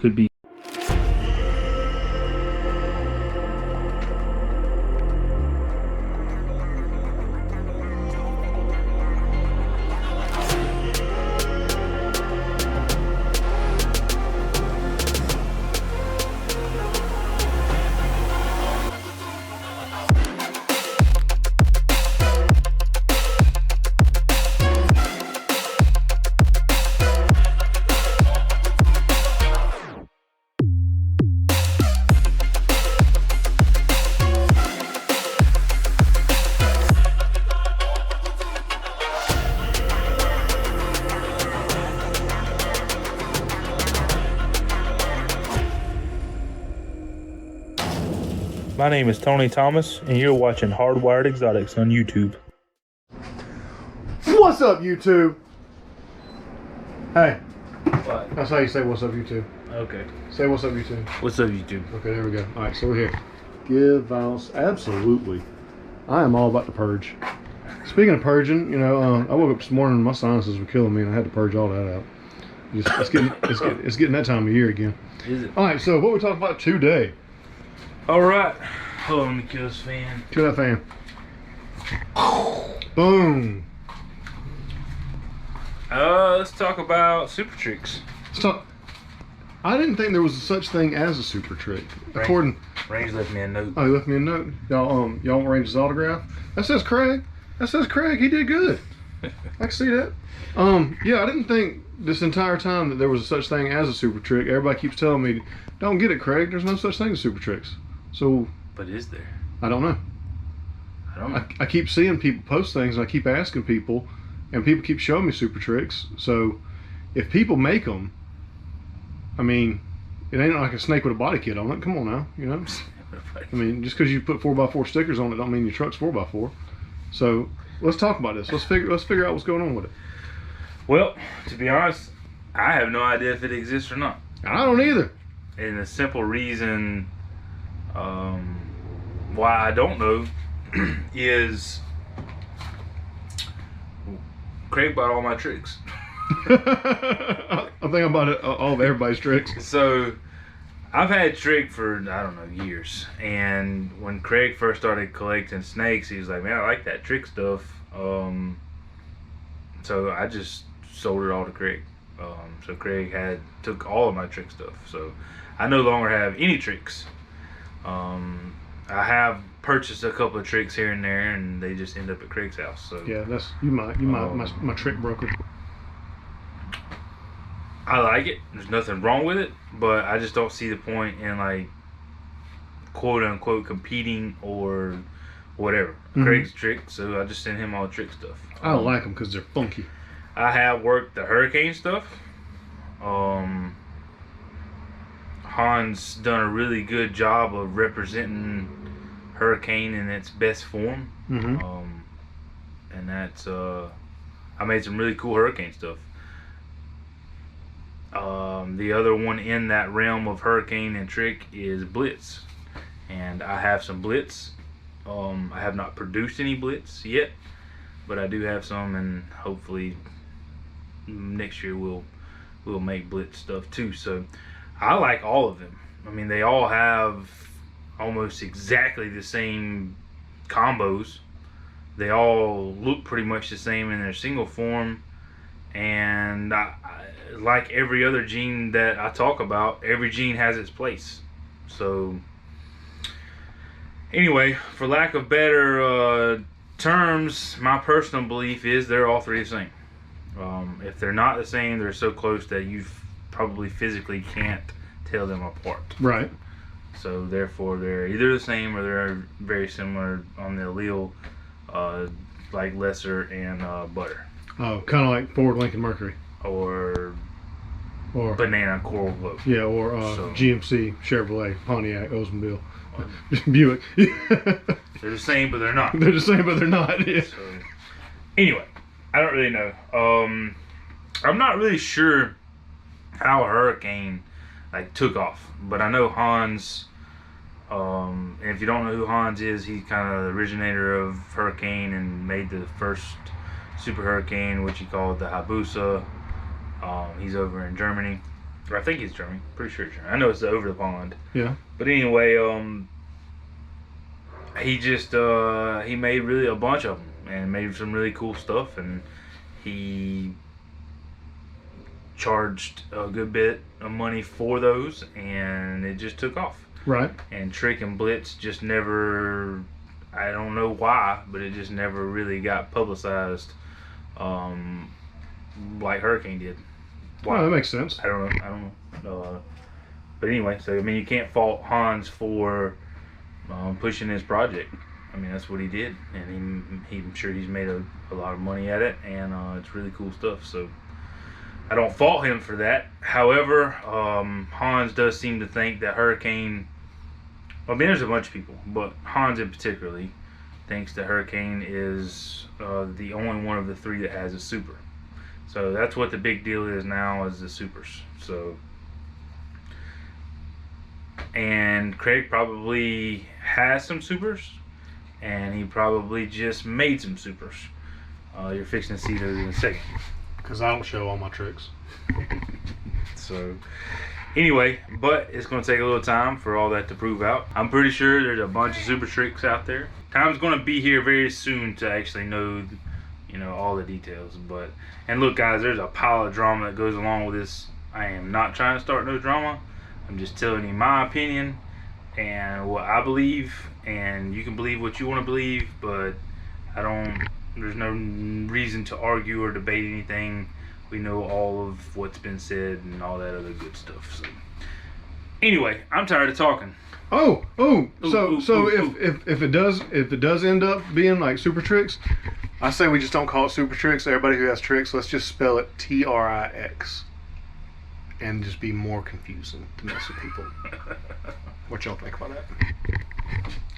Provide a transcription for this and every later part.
could be. My name is Tony Thomas, and you're watching Hardwired Exotics on YouTube. What's up, YouTube? Hey. What? That's how you say what's up, YouTube. Okay. Say what's up, YouTube. What's up, YouTube? Okay, there we go. All right, so we're here. Give violence. Absolutely. I am all about the purge. Speaking of purging, I woke up this morning and my sinuses were killing me, and I had to purge all that out. It's getting that time of year again. Is it? All right, so what we're talking about today? All right. Hold on, let me kill this fan. Kill that fan. Boom. Let's talk about super tricks. Let's talk. I didn't think there was such thing as a super trick. Range left me a note. Oh, he left me a note. Y'all want Range's autograph? That says Craig. He did good. I can see that. Yeah, I didn't think this entire time that there was such thing as a super trick. Everybody keeps telling me, don't get it, Craig. There's no such thing as super tricks. So. But is there? I don't know. I keep seeing people post things, and I keep asking people, and people keep showing me super tricks. So, if people make them, I mean, it ain't like a snake with a body kit on it. Come on now, I mean, just because you put 4x4 stickers on it, don't mean your truck's 4x4. So, let's talk about this. Let's figure out what's going on with it. Well, to be honest, I have no idea if it exists or not. I don't either. And the simple reason why I don't know is Craig bought all my tricks. I think about it, all of everybody's tricks. So I've had trick for, I don't know, years. And when Craig first started collecting snakes, he was like, man, I like that trick stuff. So I just sold it all to Craig. So Craig took all of my trick stuff. So I no longer have any tricks. I have purchased a couple of tricks here and there, and they just end up at Craig's house. So yeah, my trick broker. I like it. There's nothing wrong with it, but I just don't see the point in, like, quote unquote competing or whatever. Mm-hmm. Craig's trick, so I just send him all the trick stuff. I don't like them because they're funky. I have worked the hurricane stuff. Han's done a really good job of representing hurricane in its best form. Mm-hmm. And that's I made some really cool hurricane stuff. The other one in that realm of hurricane and trick is Blitz, and I have some Blitz. I have not produced any Blitz yet, but I do have some, and hopefully next year we'll make Blitz stuff too. So I like all of them. I mean, they all have almost exactly the same combos. They all look pretty much the same in their single form, and like every other gene that I talk about, every gene has its place. So anyway, for lack of better terms, my personal belief is they're all three the same. If they're not the same, they're so close that you probably physically can't tell them apart. Right. So therefore, they're either the same or they're very similar on the allele, like Lesser and Butter. Oh, kind of like Ford, Lincoln, Mercury. Or Banana, Coral Glow. Yeah, or GMC, Chevrolet, Pontiac, Oldsmobile, Buick. They're the same, but they're not. They're the same, but they're not. Yeah. So, anyway, I don't really know. I'm not really sure how Hurricane took off, but I know Hans. And if you don't know who Hans is, he's kind of the originator of Hurricane and made the first Super Hurricane, which he called the Hayabusa. He's over in Germany. I think he's German. Pretty sure it's German. I know it's over the pond. Yeah. But anyway, he just he made really a bunch of them and made some really cool stuff, and he charged a good bit of money for those, and it just took off. Right. And Trick and Blitz just never, I don't know why, but it just never really got publicized like Hurricane did. Why? Well, that makes sense. I don't know. But anyway, so I mean, you can't fault Hans for pushing his project. I mean, that's what he did, and I'm sure he's made a lot of money at it, and it's really cool stuff. So I don't fault him for that. However, Hans does seem to think that Hurricane, well, I mean, there's a bunch of people, but Hans in particularly thinks that Hurricane is the only one of the three that has a super. So that's what the big deal is now, is the supers. So, and Craig probably has some supers, and he probably just made some supers. You're fixing to see those in a second. Because I don't show all my tricks. So, anyway, but it's going to take a little time for all that to prove out. I'm pretty sure there's a bunch of super tricks out there. Time's going to be here very soon to actually know, you know, all the details. But, and look, guys, there's a pile of drama that goes along with this. I am not trying to start no drama. I'm just telling you my opinion and what I believe, and you can believe what you want to believe, but there's no reason to argue or debate anything. We know all of what's been said and all that other good stuff. So anyway, I'm tired of talking. So if it does end up being like super tricks, I say we just don't call it super tricks. Everybody who has tricks, let's just spell it Trix, and just be more confusing to mess with people. What y'all think about that?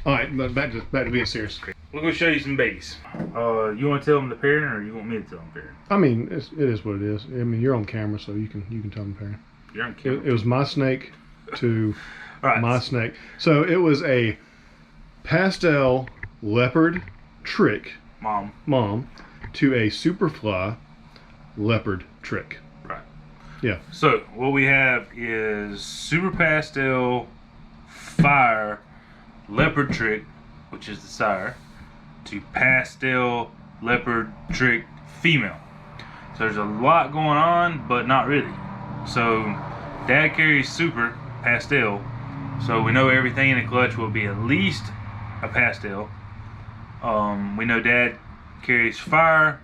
All right, but back to being serious. We're gonna show you some babies. You want to tell them the parent, or you want me to tell them the parent? I mean, it is what it is. I mean, you're on camera, so you can tell them the parent. You're on camera. It was my snake to right. my snake. So it was a pastel leopard trick, mom, to a superfly leopard trick. Right. Yeah. So what we have is super pastel fire leopard trick, which is the sire, to pastel leopard trick female. So there's a lot going on, but not really. So dad carries super pastel, so we know everything in the clutch will be at least a pastel. We know dad carries fire.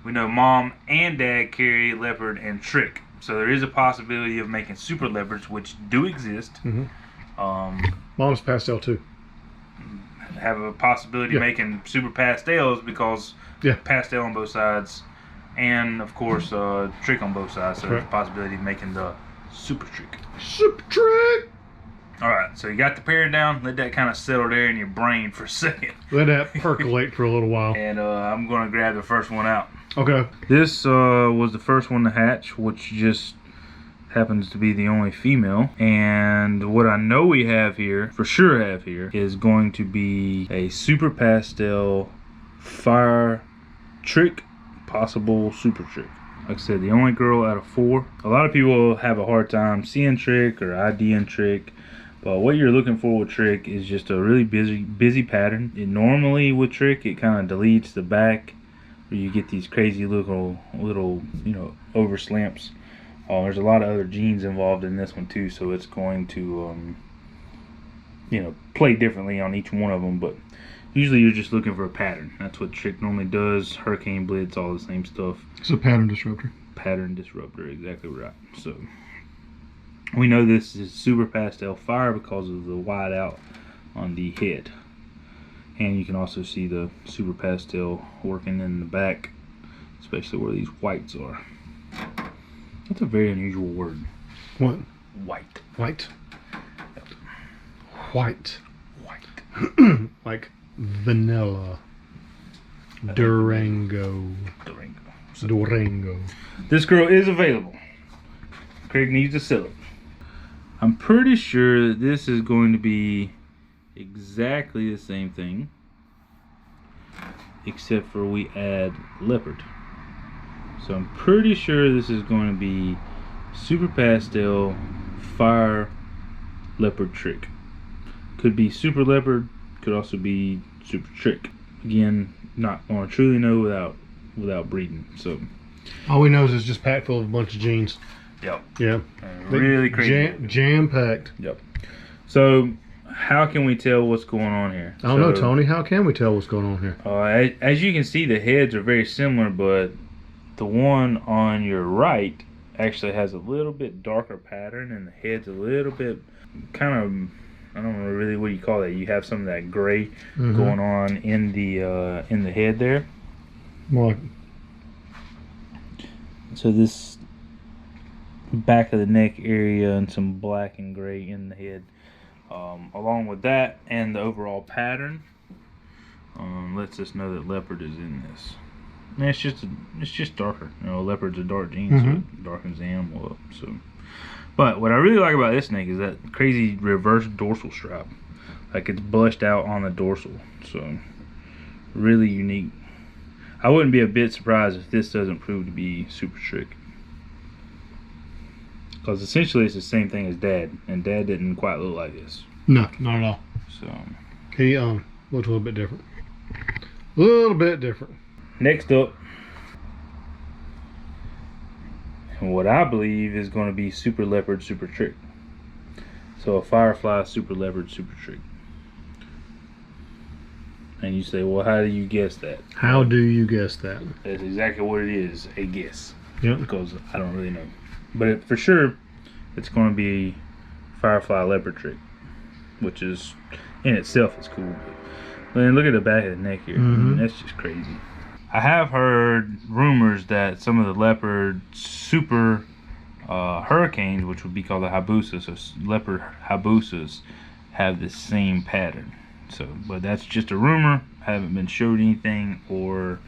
We know mom and dad carry leopard and trick. So there is a possibility of making super leopards, which do exist. Mm-hmm. Mom's pastel too. Have a possibility of making super pastels because pastel on both sides, and of course trick on both sides. So there's a possibility of making the super trick. Super trick. All right, so you got the parent down. Let that kind of settle there in your brain for a second. Let that percolate for a little while. And I'm going to grab the first one out. Okay. This was the first one to hatch, which just happens to be the only female. And what I know we have here, for sure have here, is going to be a super pastel fire trick, possible super trick. Like I said, the only girl out of 4. A lot of people have a hard time seeing trick or IDing trick. But what you're looking for with trick is just a really busy pattern. Normally with trick, it kind of deletes the back, where you get these crazy little over slamps. There's a lot of other genes involved in this one too, so it's going to play differently on each one of them. But usually you're just looking for a pattern. That's what trick normally does. Hurricane, Blitz, all the same stuff. It's a pattern disruptor. Pattern disruptor, exactly right. So we know this is super pastel fire because of the white out on the head. And you can also see the super pastel working in the back, especially where these whites are. That's a very unusual word. What? White. White? Yep. White. White. Like vanilla. Durango. So Durango. this girl is available. Craig needs to sell it. I'm pretty sure that this is going to be exactly the same thing, except for we add leopard. So I'm pretty sure this is going to be Super Pastel Fire Leopard Trick. Could be Super Leopard, could also be Super Trick. Again, not going to truly know without breeding. So all we know is it's just packed full of a bunch of genes. Yep. Yeah. Really crazy. Jam packed. Yep. So how can we tell what's going on here? I don't know, Tony. How can we tell what's going on here? As you can see, the heads are very similar, but the one on your right actually has a little bit darker pattern, and the head's a little bit kind of, I don't know really what you call that. You have some of that gray going on in the head there. More like, so this back of the neck area and some black and gray in the head, along with that and the overall pattern, lets us know that leopard is in this. And it's just darker. You know, leopard's a dark gene, so it darkens the animal up. So, but what I really like about this snake is that crazy reverse dorsal stripe, like it's blushed out on the dorsal. So, really unique. I wouldn't be a bit surprised if this doesn't prove to be Super Trick, because essentially it's the same thing as Dad, and Dad didn't quite look like this. no, not at all. So He looked a little bit different. A little bit different. next up, what I believe is going to be Super Leopard Super Trick. So a Firefly Super Leopard Super Trick. And you say, well, how do you guess that? How do you guess that? That's exactly what it is, a guess. Yep. Because I don't really know. But for sure, it's going to be Firefly Leopard Trick, which is, in itself, is cool. But then look at the back of the neck here. That's just crazy. I have heard rumors that some of the leopard super hurricanes, which would be called the Habusas, or leopard Habusas, have the same pattern. So, but that's just a rumor. I haven't been showed anything or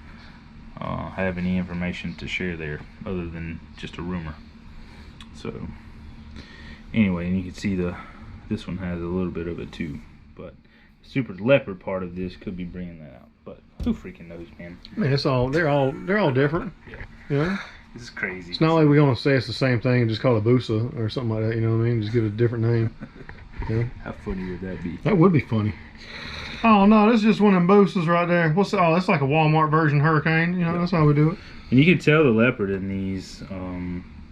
have any information to share there other than just a rumor. So, anyway, and you can see this one has a little bit of it too. But the super leopard part of this could be bringing that out. But who freaking knows, man? I mean, they're all different. Yeah. You know? This is crazy. It's not like we're gonna say it's the same thing and just call it Busa or something like that. You know what I mean? Just give it a different name. You know? How funny would that be? That would be funny. Oh no, this is just one of them Busas right there. That's like a Walmart version hurricane. You know, that's how we do it. And you can tell the leopard in these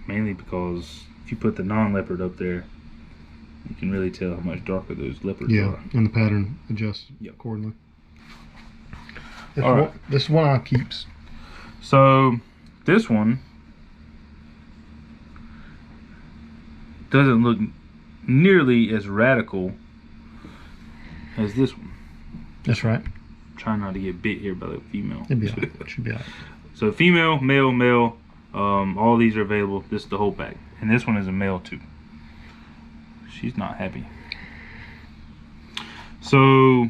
mainly because if you put the non-leopard up there, you can really tell how much darker those leopards are. And the pattern adjusts accordingly. Alright. This one I keeps. So this one doesn't look nearly as radical as this one. That's right. Trying not to get bit here by the female. It'd be all right. It should be all right. So female, male, all these are available. This is the whole pack. And this one is a male too. She's not happy. So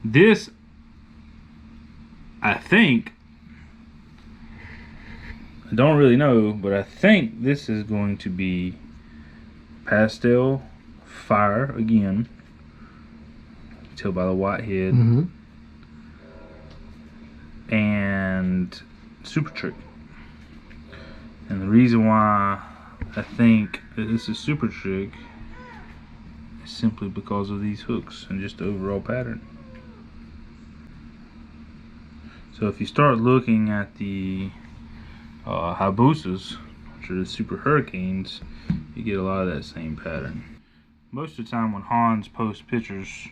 this, I think, I don't really know, but I think this is going to be Pastel Fire again. You can tell by the white head. And Super Trick. And the reason why I think that this is Super Trick is simply because of these hooks and just the overall pattern. So if you start looking at the Habusas, which are the Super Hurricanes, you get a lot of that same pattern. Most of the time when Hans posts pictures,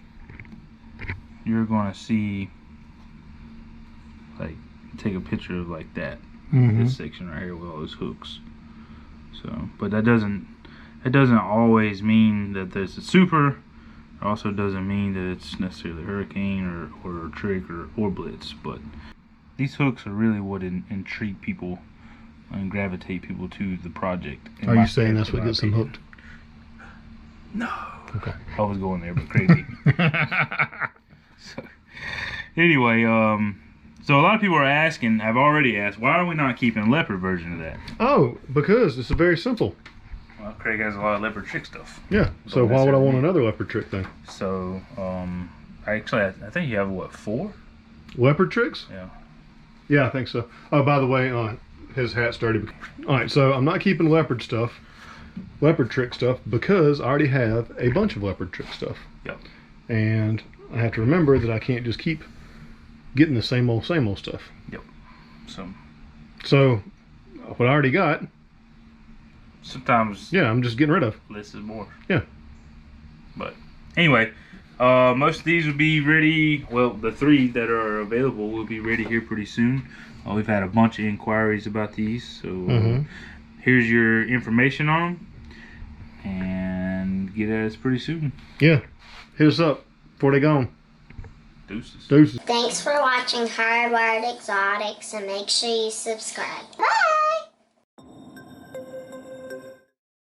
you're going to see, like, take a picture of like that, this section right here with all those hooks. So, but that doesn't always mean that there's a super. It also doesn't mean that it's necessarily a hurricane or a trick or blitz. But these hooks are really what intrigue people and gravitate people to the project. Are you saying that's what gets them hooked? No. Okay. I was going there, but crazy. So, anyway, so a lot of people are asking, I've already asked, why are we not keeping a leopard version of that? Oh, because it's very simple. Well, Craig has a lot of leopard trick stuff. Yeah, so why would I want another leopard trick thing? So, actually, I think you have, what, 4? Leopard tricks? Yeah. Yeah, I think so. Oh, by the way, his hat's dirty. All right, so I'm not keeping leopard trick stuff, because I already have a bunch of leopard trick stuff. Yep. And I have to remember that I can't just keep getting the same old stuff. Yep. So what I already got, sometimes, yeah, I'm just getting rid of. less is more. Yeah. But anyway, most of these will be ready. Well, the 3 that are available will be ready here pretty soon. We've had a bunch of inquiries about these, so here's your information on them, and get at us pretty soon. Yeah, hit us up before they gone. Deuces. Thanks for watching Hardwired Exotics, and make sure you subscribe. Bye!